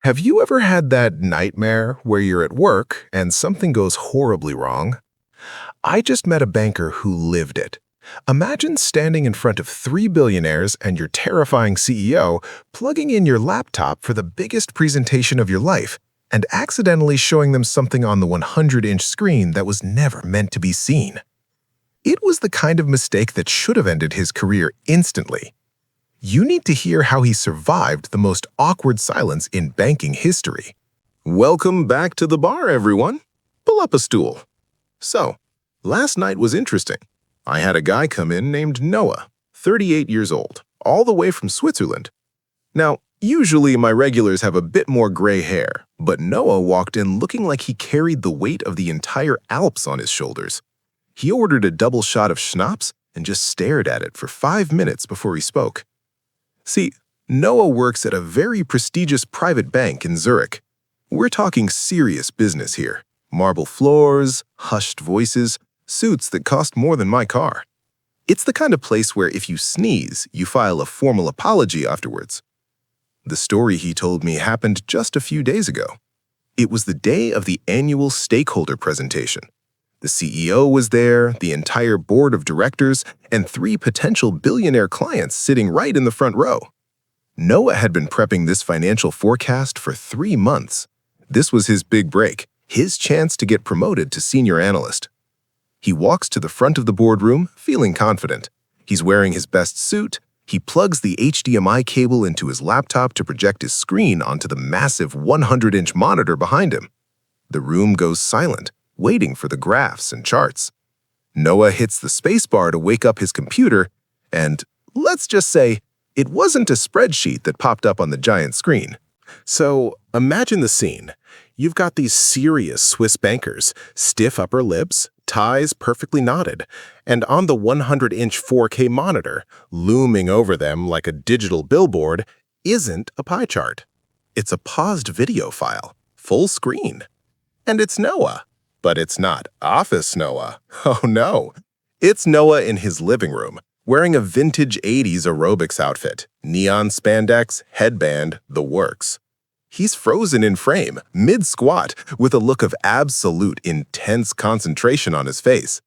Have you ever had that nightmare where you're at work and something goes horribly wrong? I just met a banker who lived it. Imagine standing in front of three billionaires and your terrifying CEO plugging in your laptop for the biggest presentation of your life and accidentally showing them something on the 100-inch screen that was never meant to be seen. It was the kind of mistake that should have ended his career instantly. You need to hear how he survived the most awkward silence in banking history. Welcome back to the bar, everyone. Pull up a stool. So, last night was interesting. I had a guy come in named Noah, 38 years old, all the way from Switzerland. Now, usually my regulars have a bit more gray hair, but Noah walked in looking like he carried the weight of the entire Alps on his shoulders. He ordered a double shot of schnapps and just stared at it for 5 minutes before he spoke. See, Noah works at a very prestigious private bank in Zurich. We're talking serious business here. Marble floors, hushed voices, suits that cost more than my car. It's the kind of place where if you sneeze, you file a formal apology afterwards. The story he told me happened just a few days ago. It was the day of the annual stakeholder presentation. The CEO was there, the entire board of directors, and 3 potential billionaire clients sitting right in the front row. Noah had been prepping this financial forecast for 3 months. This was his big break, his chance to get promoted to senior analyst. He walks to the front of the boardroom, feeling confident. He's wearing his best suit. He plugs the HDMI cable into his laptop to project his screen onto the massive 100-inch monitor behind him. The room goes silent, waiting for the graphs and charts. Noah hits the spacebar to wake up his computer, and let's just say, it wasn't a spreadsheet that popped up on the giant screen. So imagine the scene. You've got these serious Swiss bankers, stiff upper lips, ties perfectly knotted, and on the 100-inch 4K monitor, looming over them like a digital billboard, isn't a pie chart. It's a paused video file, full screen. And it's Noah. But it's not Office Noah. Oh no. It's Noah in his living room, wearing a vintage 80s aerobics outfit, neon spandex, headband, the works. He's frozen in frame, mid-squat, with a look of absolute intense concentration on his face.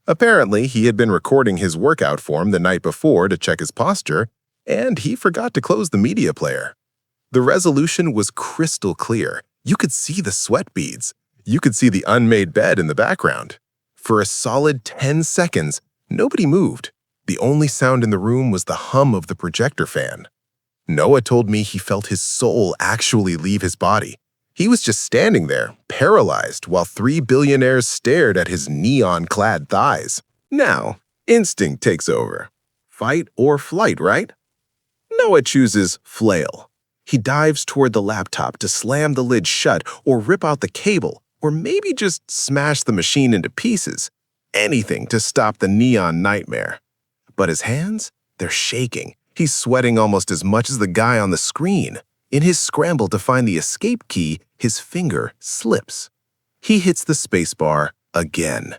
Apparently, he had been recording his workout form the night before to check his posture, and he forgot to close the media player. The resolution was crystal clear. You could see the sweat beads. You could see the unmade bed in the background. For a solid 10 seconds, nobody moved. The only sound in the room was the hum of the projector fan. Noah told me he felt his soul actually leave his body. He was just standing there, paralyzed, while 3 billionaires stared at his neon-clad thighs. Now, instinct takes over. Fight or flight, right? Noah chooses flail. He dives toward the laptop to slam the lid shut or rip out the cable, or maybe just smash the machine into pieces. Anything to stop the neon nightmare. But his hands? They're shaking. He's sweating almost as much as the guy on the screen. In his scramble to find the escape key, his finger slips. He hits the spacebar again.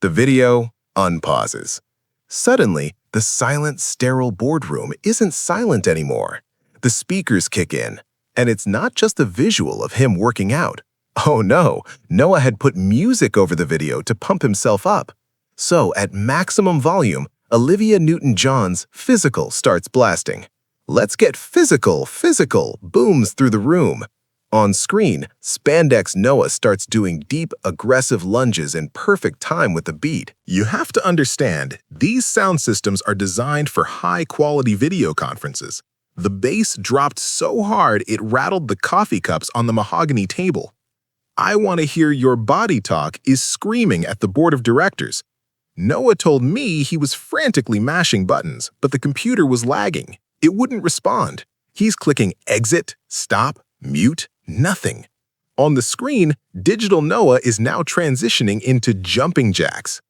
The video unpauses. Suddenly, the silent, sterile boardroom isn't silent anymore. The speakers kick in, and it's not just a visual of him working out. Oh no, Noah had put music over the video to pump himself up. So, at maximum volume, Olivia Newton-John's Physical starts blasting. Let's get physical, physical, booms through the room. On screen, Spandex Noah starts doing deep, aggressive lunges in perfect time with the beat. You have to understand, these sound systems are designed for high-quality video conferences. The bass dropped so hard it rattled the coffee cups on the mahogany table. I want to hear your body talk is screaming at the board of directors. Noah told me he was frantically mashing buttons, but the computer was lagging. It wouldn't respond. He's clicking exit, stop, mute, nothing. On the screen, digital Noah is now transitioning into jumping jacks.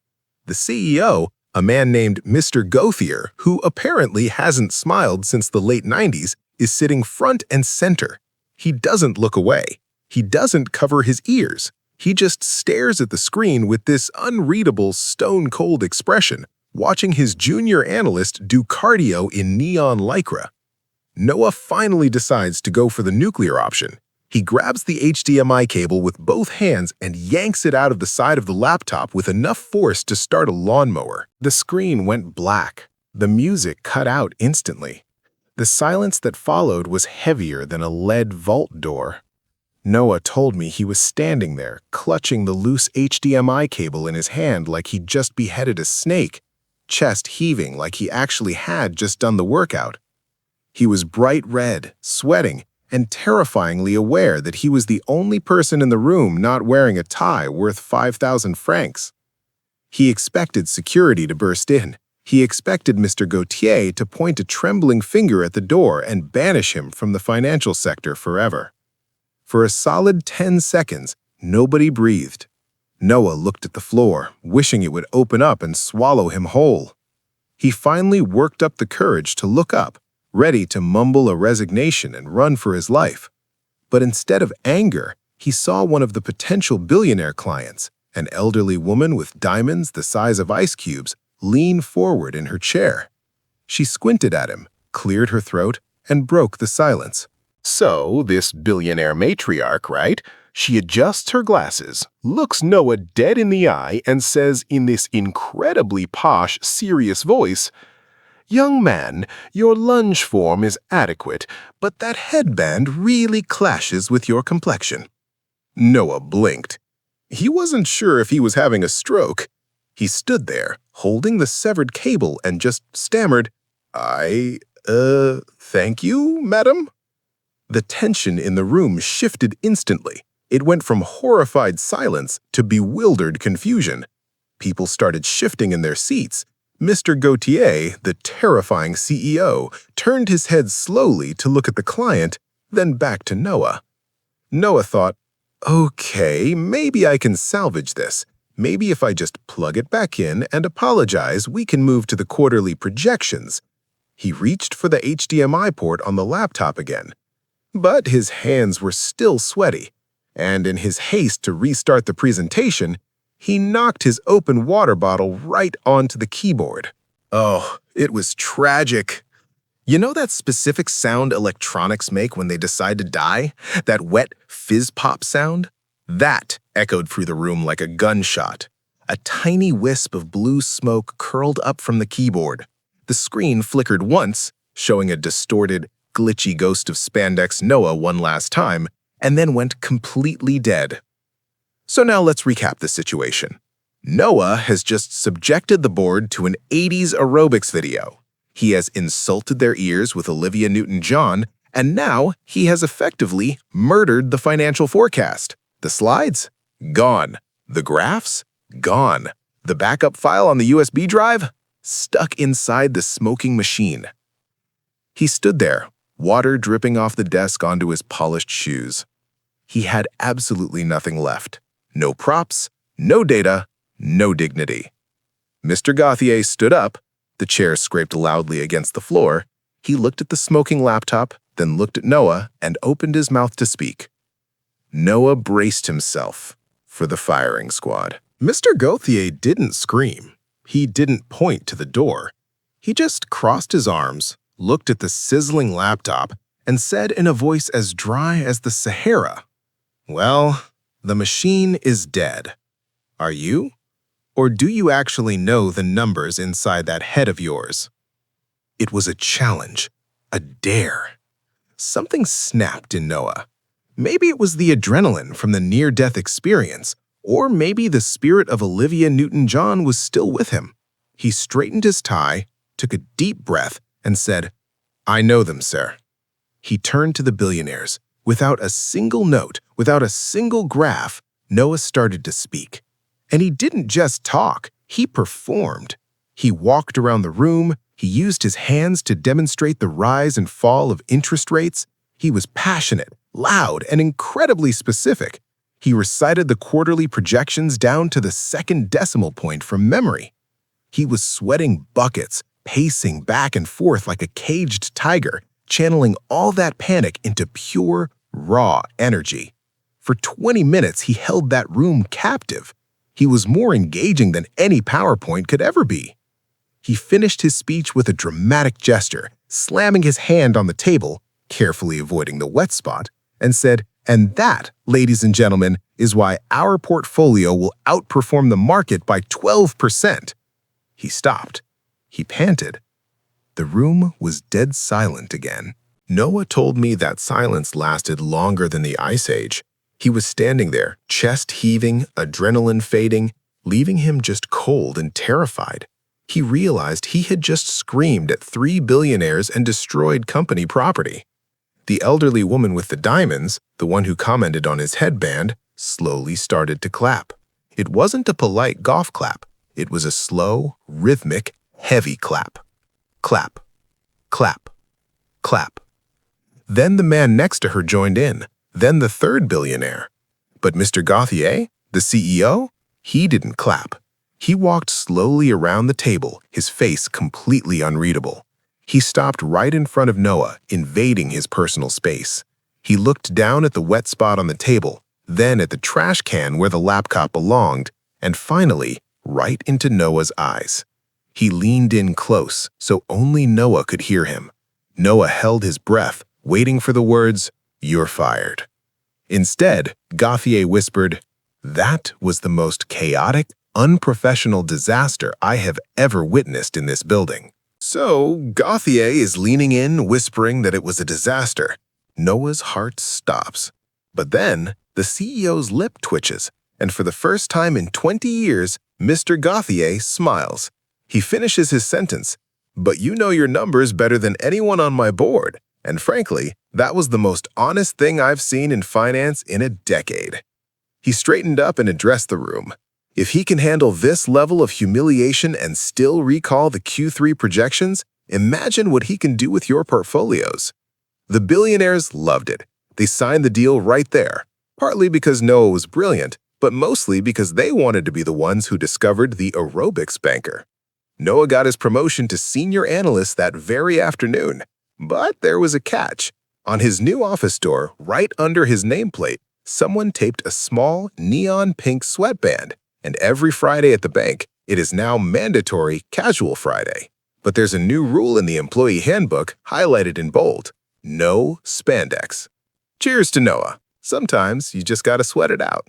The CEO, a man named Mr. Gauthier, who apparently hasn't smiled since the late 90s, is sitting front and center. He doesn't look away. He doesn't cover his ears. He just stares at the screen with this unreadable, stone-cold expression, watching his junior analyst do cardio in neon lycra. Noah finally decides to go for the nuclear option. He grabs the HDMI cable with both hands and yanks it out of the side of the laptop with enough force to start a lawnmower. The screen went black. The music cut out instantly. The silence that followed was heavier than a lead vault door. Noah told me he was standing there, clutching the loose HDMI cable in his hand like he'd just beheaded a snake, chest heaving like he actually had just done the workout. He was bright red, sweating, and terrifyingly aware that he was the only person in the room not wearing a tie worth 5,000 francs. He expected security to burst in. He expected Mr. Gauthier to point a trembling finger at the door and banish him from the financial sector forever. For a solid 10 seconds, nobody breathed. Noah looked at the floor, wishing it would open up and swallow him whole. He finally worked up the courage to look up, ready to mumble a resignation and run for his life. But instead of anger, he saw one of the potential billionaire clients, an elderly woman with diamonds the size of ice cubes, lean forward in her chair. She squinted at him, cleared her throat, and broke the silence. So, this billionaire matriarch, right? She adjusts her glasses, looks Noah dead in the eye, and says in this incredibly posh, serious voice, "Young man, your lunge form is adequate, but that headband really clashes with your complexion." Noah blinked. He wasn't sure if he was having a stroke. He stood there, holding the severed cable, and just stammered, Thank you, madam?" The tension in the room shifted instantly. It went from horrified silence to bewildered confusion. People started shifting in their seats. Mr. Gauthier, the terrifying CEO, turned his head slowly to look at the client, then back to Noah. Noah thought, okay, maybe I can salvage this. Maybe if I just plug it back in and apologize, we can move to the quarterly projections. He reached for the HDMI port on the laptop again. But his hands were still sweaty, and in his haste to restart the presentation, he knocked his open water bottle right onto the keyboard. Oh, it was tragic. You know that specific sound electronics make when they decide to die? That wet fizz-pop sound? That echoed through the room like a gunshot. A tiny wisp of blue smoke curled up from the keyboard. The screen flickered once, showing a distorted, glitchy ghost of spandex Noah one last time, and then went completely dead. So now let's recap the situation. Noah has just subjected the board to an 80s aerobics video. He has insulted their ears with Olivia Newton-John, and now he has effectively murdered the financial forecast. The slides? Gone. The graphs? Gone. The backup file on the USB drive? Stuck inside the smoking machine. He stood there, water dripping off the desk onto his polished shoes. He had absolutely nothing left. No props, no data, no dignity. Mr. Gauthier stood up. The chair scraped loudly against the floor. He looked at the smoking laptop, then looked at Noah and opened his mouth to speak. Noah braced himself for the firing squad. Mr. Gauthier didn't scream. He didn't point to the door. He just crossed his arms, looked at the sizzling laptop, and said in a voice as dry as the Sahara, "Well, the machine is dead. Are you? Or do you actually know the numbers inside that head of yours?" It was a challenge, a dare. Something snapped in Noah. Maybe it was the adrenaline from the near-death experience, or maybe the spirit of Olivia Newton-John was still with him. He straightened his tie, took a deep breath, and said, "I know them, sir." He turned to the billionaires. Without a single note, without a single graph, Noah started to speak. And he didn't just talk, he performed. He walked around the room, he used his hands to demonstrate the rise and fall of interest rates. He was passionate, loud, and incredibly specific. He recited the quarterly projections down to the second decimal point from memory. He was sweating buckets, pacing back and forth like a caged tiger, channeling all that panic into pure, raw energy. For 20 minutes, he held that room captive. He was more engaging than any PowerPoint could ever be. He finished his speech with a dramatic gesture, slamming his hand on the table, carefully avoiding the wet spot, and said, "And that, ladies and gentlemen, is why our portfolio will outperform the market by 12%. He stopped. He panted. The room was dead silent again. Noah told me that silence lasted longer than the Ice Age. He was standing there, chest heaving, adrenaline fading, leaving him just cold and terrified. He realized he had just screamed at 3 billionaires and destroyed company property. The elderly woman with the diamonds, the one who commented on his headband, slowly started to clap. It wasn't a polite golf clap. It was a slow, rhythmic, heavy clap. Clap, clap, clap. Then the man next to her joined in, then the third billionaire. But Mr. Gauthier, the CEO, he didn't clap. He walked slowly around the table, his face completely unreadable. He stopped right in front of Noah, invading his personal space. He looked down at the wet spot on the table, then at the trash can where the laptop belonged, and finally, right into Noah's eyes. He leaned in close, so only Noah could hear him. Noah held his breath, waiting for the words, "You're fired." Instead, Gauthier whispered, "That was the most chaotic, unprofessional disaster I have ever witnessed in this building." So, Gauthier is leaning in, whispering that it was a disaster. Noah's heart stops. But then, the CEO's lip twitches, and for the first time in 20 years, Mr. Gauthier smiles. He finishes his sentence, "But you know your numbers better than anyone on my board, and frankly, that was the most honest thing I've seen in finance in a decade." He straightened up and addressed the room. If he can handle this level of humiliation and still recall the Q3 projections, imagine what he can do with your portfolios. The billionaires loved it. They signed the deal right there, partly because Noah was brilliant, but mostly because they wanted to be the ones who discovered the aerobics banker. Noah got his promotion to senior analyst that very afternoon. But there was a catch. On his new office door, right under his nameplate, someone taped a small neon pink sweatband. And every Friday at the bank, it is now mandatory Casual Friday. But there's a new rule in the employee handbook highlighted in bold: no spandex. Cheers to Noah. Sometimes you just gotta sweat it out.